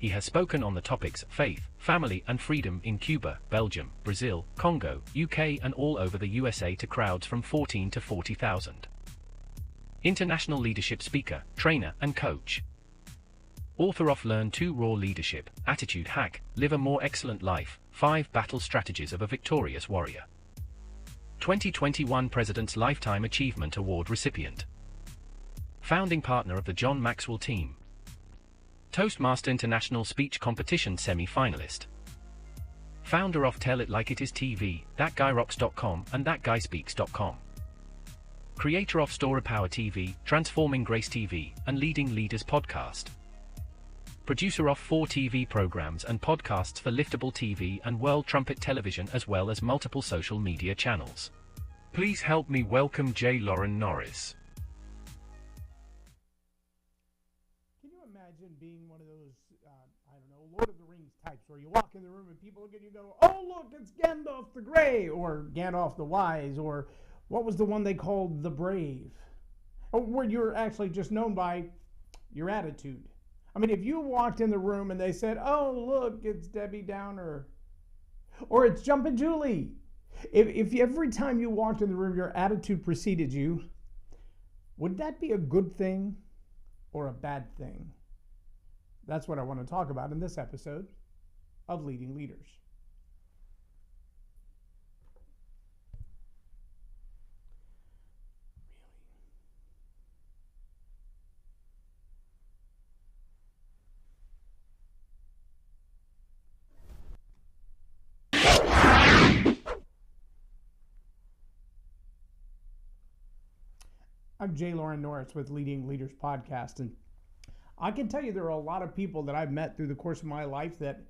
He has spoken on the topics faith, family and freedom in Cuba, Belgium, Brazil, Congo, UK and all over the USA to crowds from 14 to 40,000. International leadership speaker, trainer and coach. Author of Learn to Raw Leadership, Attitude Hack, Live a More Excellent Life, 5 Battle Strategies of a Victorious Warrior. 2021 President's Lifetime Achievement Award recipient. Founding partner of the John Maxwell team. Toastmaster International Speech Competition semi-finalist. Founder of Tell It Like It Is TV, ThatGuyRocks.com and ThatGuySpeaks.com. Creator of Story Power TV, Transforming Grace TV, and Leading Leaders Podcast. Producer of 4 TV programs and podcasts for Liftable TV and World Trumpet Television as well as multiple social media channels. Please help me welcome J Loren Norris. Imagine being one of those, I don't know, Lord of the Rings types where you walk in the room and people look at you and go, oh, look, it's Gandalf the Grey, or Gandalf the Wise, or what was the one they called the Brave? Where you're actually just known by your attitude. I mean, if you walked in the room and they said, oh, look, it's Debbie Downer, or it's Jumpin' Julie. If every time you walked in the room your attitude preceded you, would that be a good thing or a bad thing? That's what I want to talk about in this episode of Leading Leaders. I'm J Loren Norris with Leading Leaders Podcast, and I can tell you there are a lot of people that I've met through the course of my life that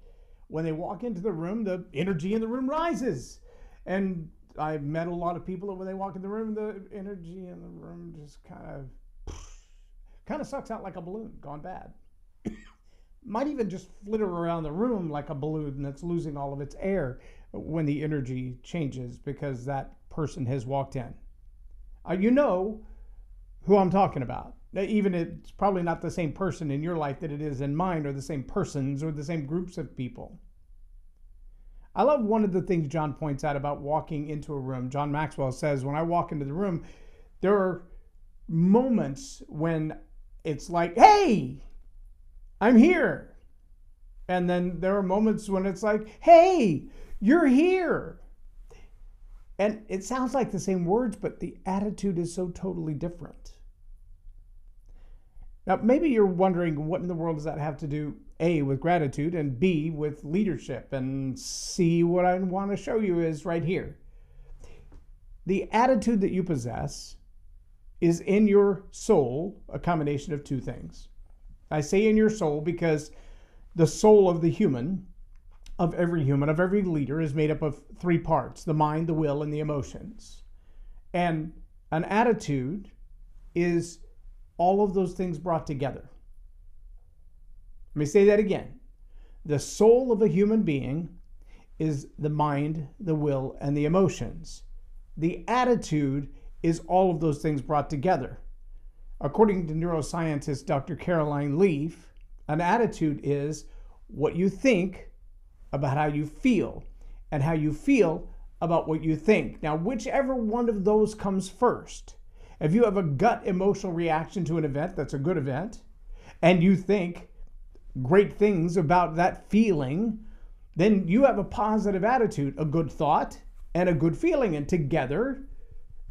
when they walk into the room, the energy in the room rises. And I've met a lot of people that when they walk in the room, the energy in the room just kind of sucks out like a balloon gone bad. Might even just flitter around the room like a balloon that's losing all of its air when the energy changes because that person has walked in. You know who I'm talking about. Even it's probably not the same person in your life that it is in mine, or the same persons, or the same groups of people. I love one of the things John points out about walking into a room. John Maxwell says, when I walk into the room, there are moments when it's like, hey, I'm here. And then there are moments when it's like, hey, you're here. And it sounds like the same words, but the attitude is so totally different. Now, maybe you're wondering, what in the world does that have to do, A, with gratitude, and B, with leadership, and C, what I want to show you is right here. The attitude that you possess is in your soul, a combination of 2 things. I say in your soul because the soul of the human, of every leader, is made up of 3 parts: the mind, the will, and the emotions. And an attitude is all of those things brought together. Let me say that again. The soul of a human being is the mind, the will, and the emotions. The attitude is all of those things brought together. According to neuroscientist Dr. Caroline Leaf, an attitude is what you think about how you feel, and how you feel about what you think. Now, whichever one of those comes first. If you have a gut emotional reaction to an event that's a good event, and you think great things about that feeling, then you have a positive attitude, a good thought, and a good feeling. And together,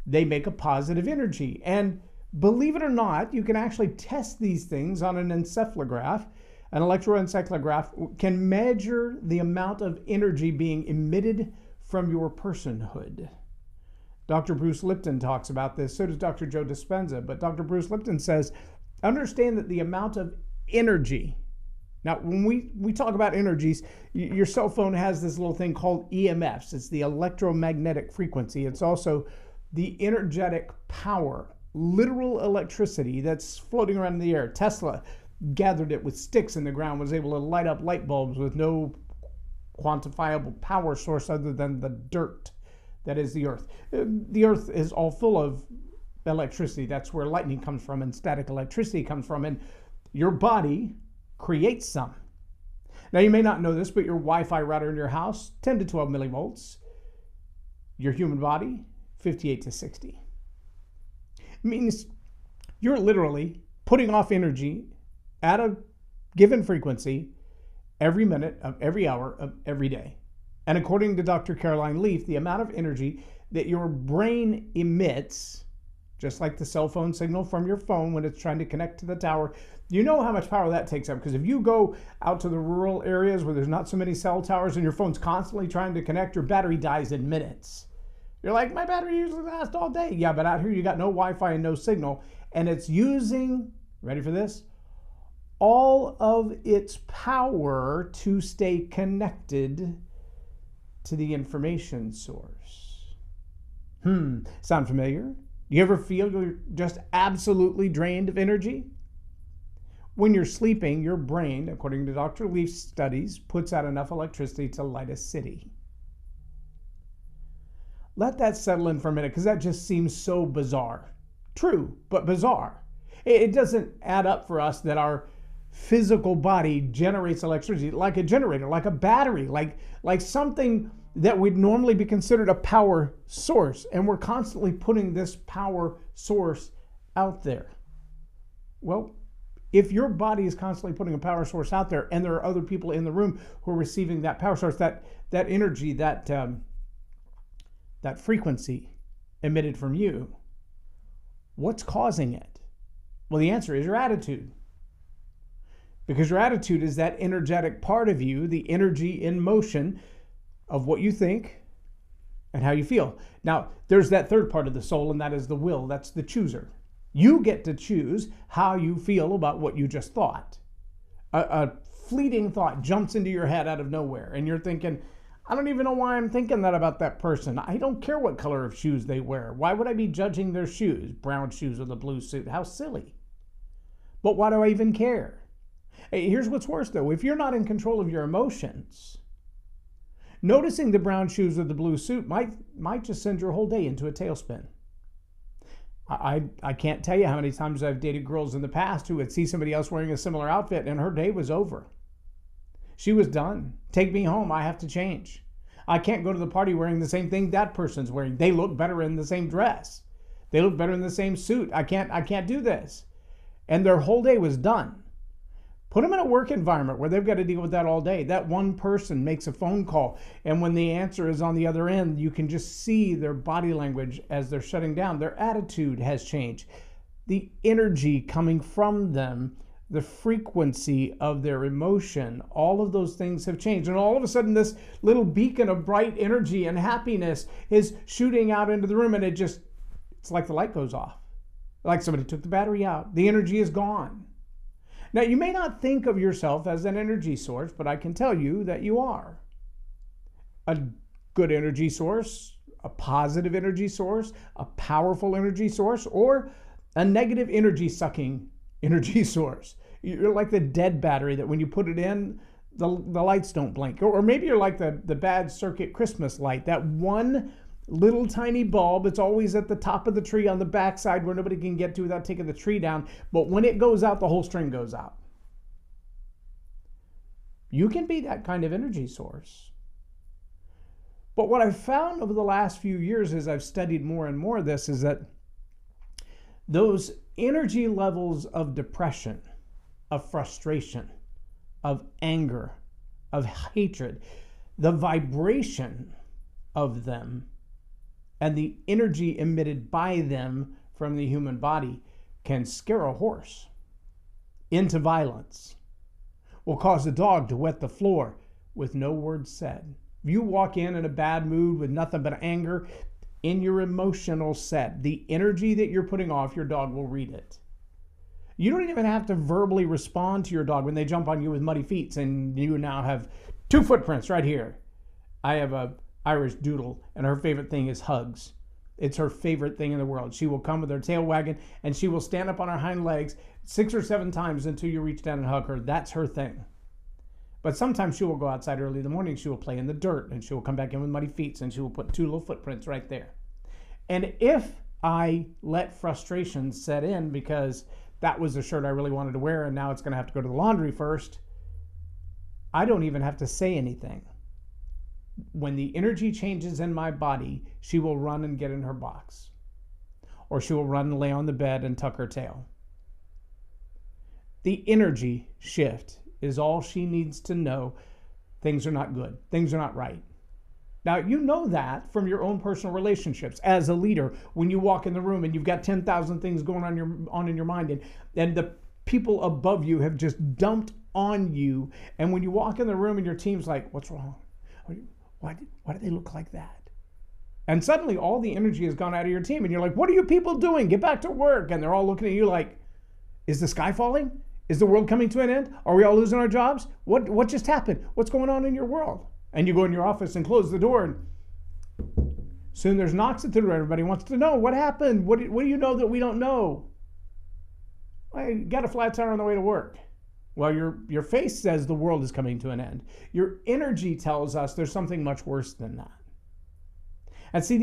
they make a positive energy. And believe it or not, you can actually test these things on an encephalograph. An electroencephalograph can measure the amount of energy being emitted from your personhood. Dr. Bruce Lipton talks about this. So does Dr. Joe Dispenza. But Dr. Bruce Lipton says, understand that the amount of energy. Now, when we talk about energies, your cell phone has this little thing called EMFs. It's the electromagnetic frequency. It's also the energetic power, literal electricity that's floating around in the air. Tesla gathered it with sticks in the ground, was able to light up light bulbs with no quantifiable power source other than the dirt that is the earth. The earth is all full of electricity. That's where lightning comes from and static electricity comes from. And your body creates some. Now, you may not know this, but your Wi-Fi router in your house, 10 to 12 millivolts. Your human body, 58 to 60. It means you're literally putting off energy at a given frequency every minute of every hour of every day. And according to Dr. Caroline Leaf, the amount of energy that your brain emits, just like the cell phone signal from your phone when it's trying to connect to the tower, you know how much power that takes up. Because if you go out to the rural areas where there's not so many cell towers and your phone's constantly trying to connect, your battery dies in minutes. You're like, my battery usually lasts all day. Yeah, but out here you got no Wi-Fi and no signal. And it's using, ready for this, all of its power to stay connected to the information source. Sound familiar? You ever feel you're just absolutely drained of energy? When you're sleeping, your brain, according to Dr. Leaf's studies, puts out enough electricity to light a city. Let that settle in for a minute, because that just seems so bizarre. True, but bizarre. It doesn't add up for us that our physical body generates electricity like a generator, like a battery, like something that would normally be considered a power source. And we're constantly putting this power source out there. Well, if your body is constantly putting a power source out there and there are other people in the room who are receiving that power source, that energy, that frequency emitted from you, what's causing it? Well, the answer is your attitude. Because your attitude is that energetic part of you, the energy in motion of what you think and how you feel. Now, there's that third part of the soul, and that is the will. That's the chooser. You get to choose how you feel about what you just thought. A fleeting thought jumps into your head out of nowhere, and you're thinking, I don't even know why I'm thinking that about that person. I don't care what color of shoes they wear. Why would I be judging their shoes? Brown shoes with a blue suit. How silly. But why do I even care? Hey, here's what's worse, though. If you're not in control of your emotions, noticing the brown shoes with the blue suit might just send your whole day into a tailspin. I can't tell you how many times I've dated girls in the past who would see somebody else wearing a similar outfit and her day was over. She was done. Take me home. I have to change. I can't go to the party wearing the same thing that person's wearing. They look better in the same dress. They look better in the same suit. I can't do this. And their whole day was done. Put them in a work environment where they've got to deal with that all day. That one person makes a phone call, and when the answer is on the other end, you can just see their body language as they're shutting down. Their attitude has changed. The energy coming from them, the frequency of their emotion, all of those things have changed. And all of a sudden, this little beacon of bright energy and happiness is shooting out into the room, and it's like the light goes off. Like somebody took the battery out. The energy is gone. Now, you may not think of yourself as an energy source, but I can tell you that you are. A good energy source, a positive energy source, a powerful energy source, or a negative energy-sucking energy source. You're like the dead battery that when you put it in, the lights don't blink. Or maybe you're like the bad circuit Christmas light, that one little tiny bulb. It's always at the top of the tree on the backside where nobody can get to without taking the tree down. But when it goes out, the whole string goes out. You can be that kind of energy source. But what I've found over the last few years as I've studied more and more of this is that those energy levels of depression, of frustration, of anger, of hatred, the vibration of them and the energy emitted by them from the human body can scare a horse into violence, will cause a dog to wet the floor with no word said. If you walk in a bad mood with nothing but anger, in your emotional set, the energy that you're putting off, your dog will read it. You don't even have to verbally respond to your dog when they jump on you with muddy feet and you now have 2 footprints right here. I have a Irish doodle, and her favorite thing is hugs. It's her favorite thing in the world. She will come with her tail wagging, and she will stand up on her hind legs 6 or 7 times until you reach down and hug her. That's her thing. But sometimes she will go outside early in the morning. She will play in the dirt, and she will come back in with muddy feet, and she will put 2 little footprints right there. And if I let frustration set in because that was the shirt I really wanted to wear, and now it's going to have to go to the laundry first, I don't even have to say anything. When the energy changes in my body, she will run and get in her box. Or she will run and lay on the bed and tuck her tail. The energy shift is all she needs to know. Things are not good. Things are not right. Now, you know that from your own personal relationships. As a leader, when you walk in the room and you've got 10,000 things going on in your mind, and the people above you have just dumped on you, and when you walk in the room and your team's like, what's wrong? Why do they look like that? And suddenly all the energy has gone out of your team, and you're like, what are you people doing? Get back to work. And they're all looking at you like, is the sky falling? Is the world coming to an end? Are we all losing our jobs? What just happened? What's going on in your world? And you go in your office and close the door, and soon there's knocks at the door. Everybody wants to know what happened. What do you know that we don't know? I got a flat tire on the way to work. Well, your face says the world is coming to an end. Your energy tells us there's something much worse than that. And see,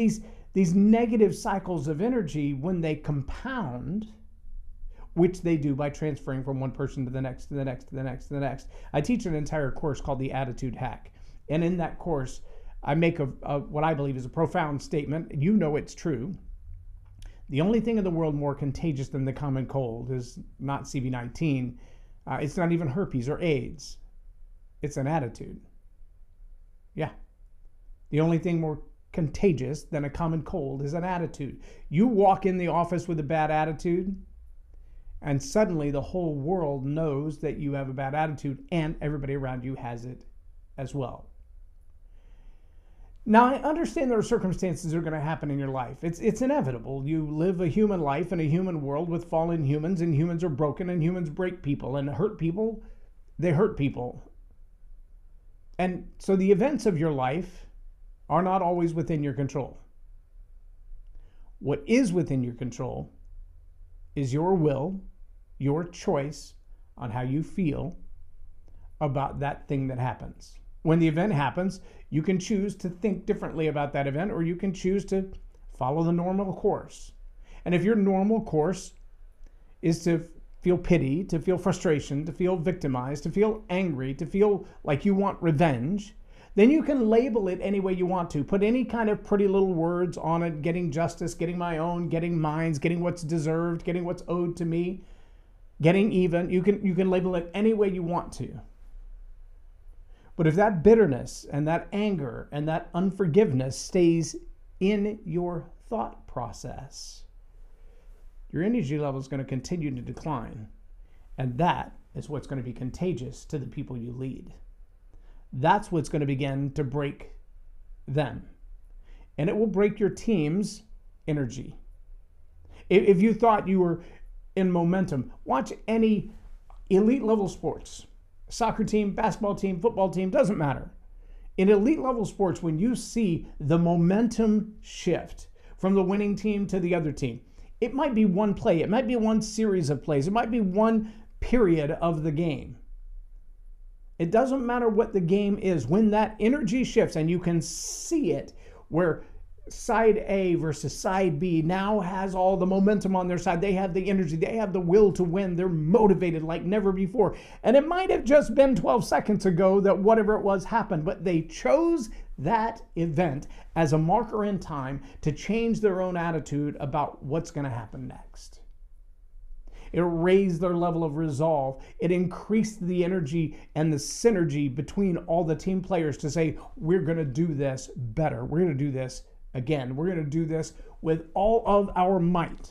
these negative cycles of energy, when they compound, which they do by transferring from one person to the next, to the next, to the next, to the next. I teach an entire course called the Attitude Hack. And in that course, I make what I believe is a profound statement. You know it's true. The only thing in the world more contagious than the common cold is not CV-19. It's not even herpes or AIDS. It's an attitude. Yeah. The only thing more contagious than a common cold is an attitude. You walk in the office with a bad attitude, and suddenly the whole world knows that you have a bad attitude, and everybody around you has it as well. Now, I understand there are circumstances that are going to happen in your life. It's inevitable. You live a human life in a human world with fallen humans, and humans are broken, and humans break people, and hurt people, they hurt people. And so the events of your life are not always within your control. What is within your control is your will, your choice on how you feel about that thing that happens. When the event happens, you can choose to think differently about that event, or you can choose to follow the normal course. And if your normal course is to feel pity, to feel frustration, to feel victimized, to feel angry, to feel like you want revenge, then you can label it any way you want to. Put any kind of pretty little words on it: getting justice, getting my own, getting mines, getting what's deserved, getting what's owed to me, getting even. You can label it any way you want to. But if that bitterness and that anger and that unforgiveness stays in your thought process, your energy level is going to continue to decline. And that is what's going to be contagious to the people you lead. That's what's going to begin to break them. And it will break your team's energy. If you thought you were in momentum, watch any elite level sports. Soccer team, basketball team, football team, doesn't matter. In elite level sports, when you see the momentum shift from the winning team to the other team, it might be one play, it might be one series of plays, it might be one period of the game. It doesn't matter what the game is. When that energy shifts, and you can see it, where side A versus side B now has all the momentum on their side. They have the energy. They have the will to win. They're motivated like never before. And it might have just been 12 seconds ago that whatever it was happened, but they chose that event as a marker in time to change their own attitude about what's going to happen next. It raised their level of resolve. It increased the energy and the synergy between all the team players to say, we're going to do this better. We're going to do this again. We're going to do this with all of our might.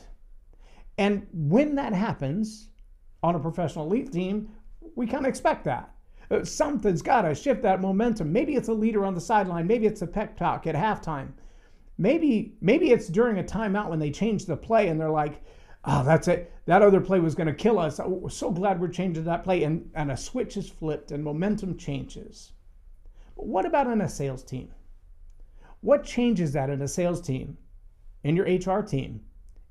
And when that happens on a professional elite team, we kind of expect that. Something's got to shift that momentum. Maybe it's a leader on the sideline. Maybe it's a pep talk at halftime. Maybe it's during a timeout when they change the play and they're like, oh, that's it. That other play was going to kill us. We're so glad we're changing that play. And a switch is flipped and momentum changes. But what about in a sales team? What changes that in a sales team, in your HR team,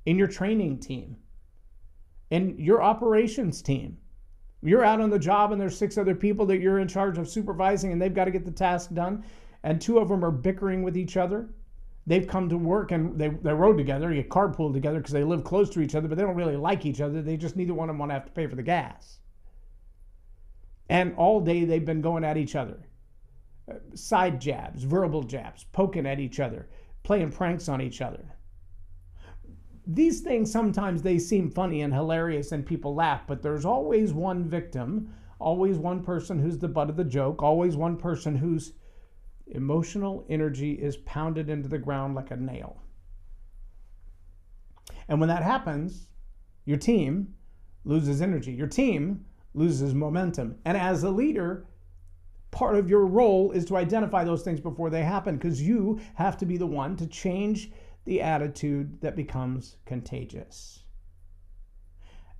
in your training team, in your operations team? You're out on the job and there's 6 other people that you're in charge of supervising, and they've got to get the task done, and 2 of them are bickering with each other. They've come to work and they rode together, you carpool together because they live close to each other, but they don't really like each other. They just neither one of them want to have to pay for the gas. And all day they've been going at each other. Side jabs, verbal jabs, poking at each other, playing pranks on each other. These things, sometimes they seem funny and hilarious and people laugh, but there's always one victim, always one person who's the butt of the joke, always one person whose emotional energy is pounded into the ground like a nail. And when that happens, your team loses energy. Your team loses momentum. And as a leader, part of your role is to identify those things before they happen, because you have to be the one to change the attitude that becomes contagious.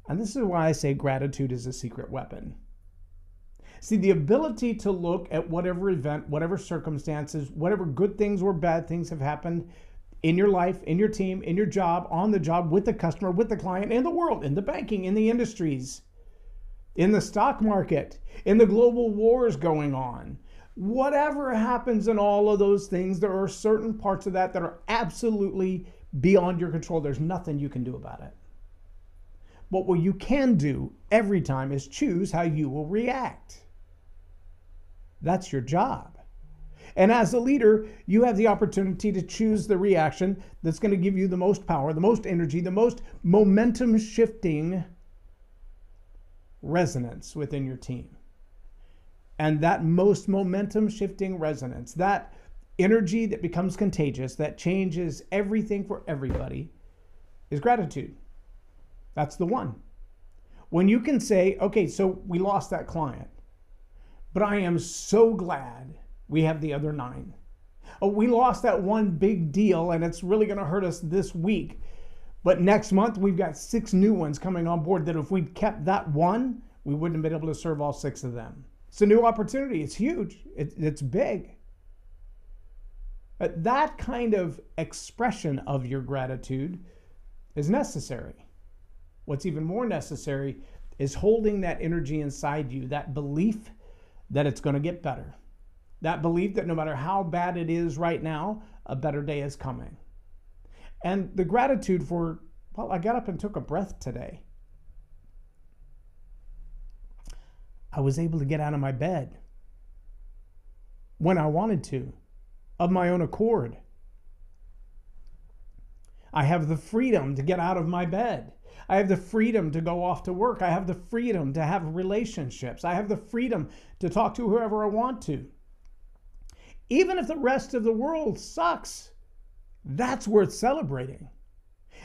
And this is why I say gratitude is a secret weapon. See, the ability to look at whatever event, whatever circumstances, whatever good things or bad things have happened in your life, in your team, in your job, on the job, with the customer, with the client, in the world, in the banking, in the industries, in the stock market, in the global wars going on. Whatever happens in all of those things, there are certain parts of that that are absolutely beyond your control. There's nothing you can do about it. But what you can do every time is choose how you will react. That's your job. And as a leader, you have the opportunity to choose the reaction that's going to give you the most power, the most energy, the most momentum shifting resonance within your team. And that most momentum shifting resonance, that energy that becomes contagious, that changes everything for everybody, is gratitude. That's the one. When you can say, okay, so we lost that client, but I am so glad we have the other 9. Oh, we lost that one big deal and it's really going to hurt us this week. But next month, we've got 6 new ones coming on board that if we'd kept that one, we wouldn't have been able to serve all 6 of them. It's a new opportunity. It's huge. It's big. But that kind of expression of your gratitude is necessary. What's even more necessary is holding that energy inside you, that belief that it's going to get better. That belief that no matter how bad it is right now, a better day is coming. And the gratitude for, well, I got up and took a breath today. I was able to get out of my bed when I wanted to, of my own accord. I have the freedom to get out of my bed. I have the freedom to go off to work. I have the freedom to have relationships. I have the freedom to talk to whoever I want to. Even if the rest of the world sucks, that's worth celebrating.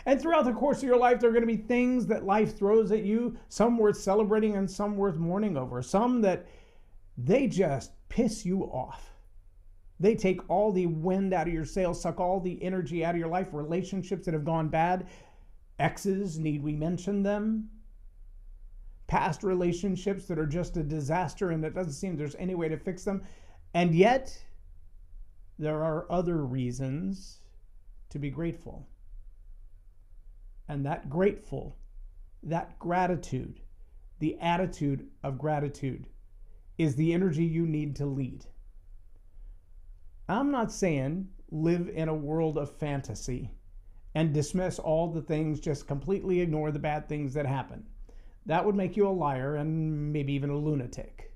And throughout the course of your life, there are going to be things that life throws at you, some worth celebrating and some worth mourning over, some that they just piss you off. They take all the wind out of your sails, suck all the energy out of your life, relationships that have gone bad, exes, need we mention them? Past relationships that are just a disaster and it doesn't seem there's any way to fix them. And yet, there are other reasons to be grateful. And that grateful, that gratitude, the attitude of gratitude is the energy you need to lead. I'm not saying live in a world of fantasy and dismiss all the things, just completely ignore the bad things that happen. That would make you a liar and maybe even a lunatic.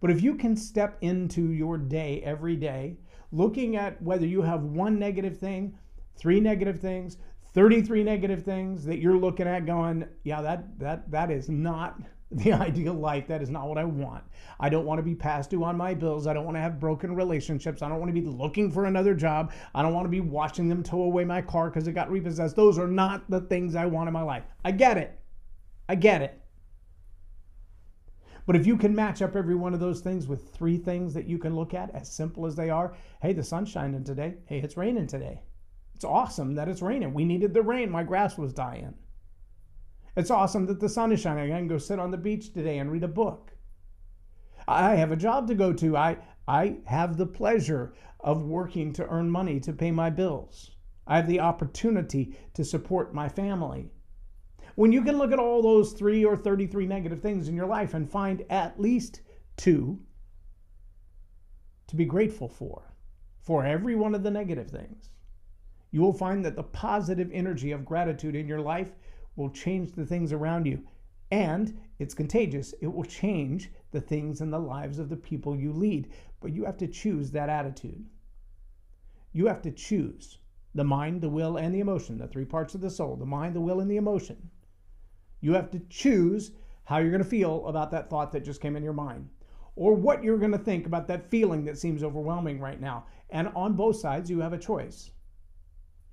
But if you can step into your day every day, looking at whether you have 1 negative thing, 3 negative things, 33 negative things that you're looking at going, yeah, that is not the ideal life. That is not what I want. I don't want to be past due on my bills. I don't want to have broken relationships. I don't want to be looking for another job. I don't want to be watching them tow away my car because it got repossessed. Those are not the things I want in my life. I get it. I get it. But if you can match up every one of those things with 3 things that you can look at, as simple as they are, hey, the sun's shining today. Hey, it's raining today. It's awesome that it's raining. We needed the rain. My grass was dying. It's awesome that the sun is shining. I can go sit on the beach today and read a book. I have a job to go to. I have the pleasure of working to earn money to pay my bills. I have the opportunity to support my family. When you can look at all those 3 or 33 negative things in your life and find at least 2 to be grateful for every one of the negative things, you will find that the positive energy of gratitude in your life will change the things around you. And It's contagious. It will change the things in the lives of the people you lead. But you have to choose that attitude. You have to choose the mind, the will, and the emotion, the three parts of the soul, the mind, the will, and the emotion. You have to choose how you're going to feel about that thought that just came in your mind, or what you're going to think about that feeling that seems overwhelming right now. And on both sides, you have a choice.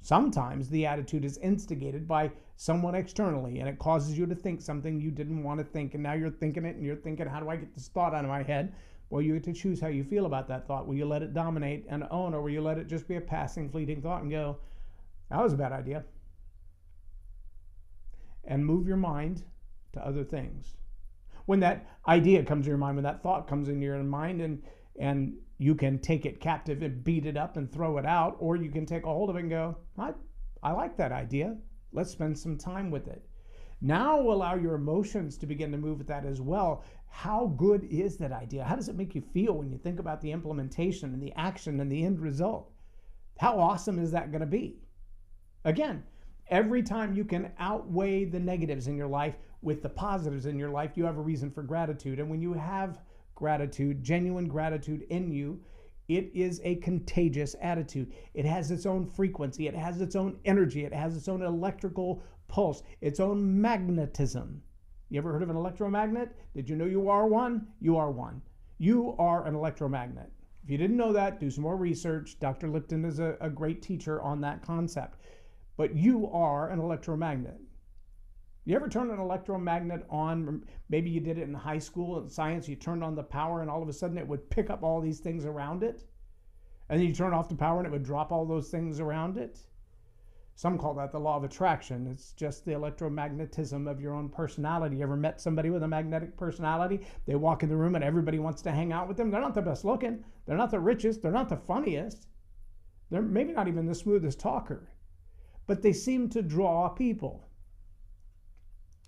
Sometimes the attitude is instigated by someone externally, and it causes you to think something you didn't want to think, and now you're thinking it, and you're thinking, how do I get this thought out of my head? Well, you get to choose how you feel about that thought. Will you let it dominate and own, or will you let it just be a passing, fleeting thought and go, that was a bad idea? And move your mind to other things. When that idea comes to your mind, when that thought comes in your mind, and you can take it captive and beat it up and throw it out, or you can take a hold of it and go, I like that idea. Let's spend some time with it. Now allow your emotions to begin to move with that as well. How good is that idea? How does it make you feel when you think about the implementation and the action and the end result? How awesome is that going to be? Again, every time you can outweigh the negatives in your life with the positives in your life, you have a reason for gratitude. And when you have gratitude, genuine gratitude in you, it is a contagious attitude. It has its own frequency. It has its own energy. It has its own electrical pulse, its own magnetism. You ever heard of an electromagnet? Did you know you are one? You are one. You are an electromagnet. If you didn't know that, do some more research. Dr. Lipton is a great teacher on that concept. But you are an electromagnet. You ever turn an electromagnet on? Maybe you did it in high school in science. You turned on the power and all of a sudden it would pick up all these things around it. And then you turn off the power and it would drop all those things around it. Some call that the law of attraction. It's just the electromagnetism of your own personality. You ever met somebody with a magnetic personality? They walk in the room and everybody wants to hang out with them. They're not the best looking. They're not the richest. They're not the funniest. They're maybe not even the smoothest talker. But they seem to draw people.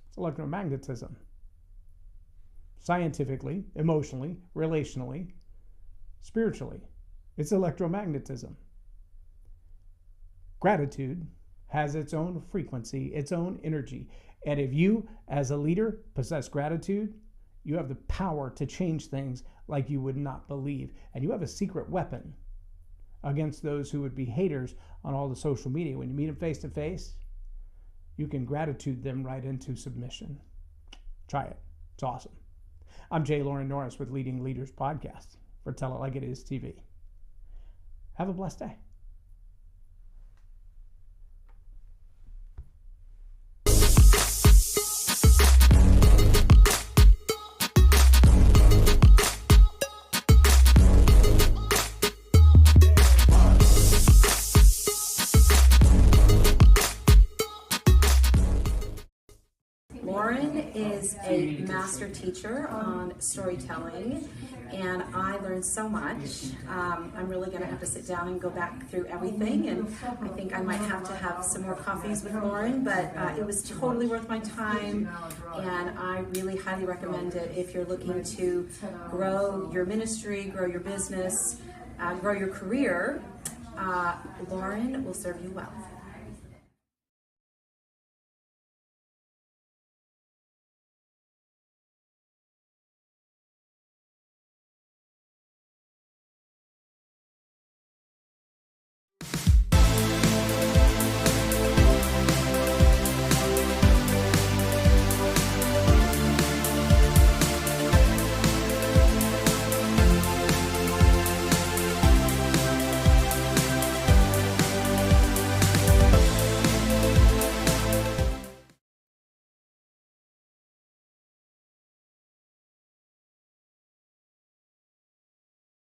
It's electromagnetism. Scientifically, emotionally, relationally, spiritually. It's electromagnetism. Gratitude has its own frequency, its own energy. And if you, as a leader, possess gratitude, you have the power to change things like you would not believe. And you have a secret weapon against those who would be haters on all the social media. When you meet them face to face, you can gratitude them right into submission. Try it. It's awesome. I'm J Loren Norris with Leading Leaders Podcast for Tell It Like It Is TV. Have a blessed day. Loren is a master teacher on storytelling, and I learned so much. I'm really going to have to sit down and go back through everything, and I think I might have to have some more coffees with Loren, but it was totally worth my time, and I really highly recommend it if you're looking to grow your ministry, grow your business, grow your career. Loren will serve you well.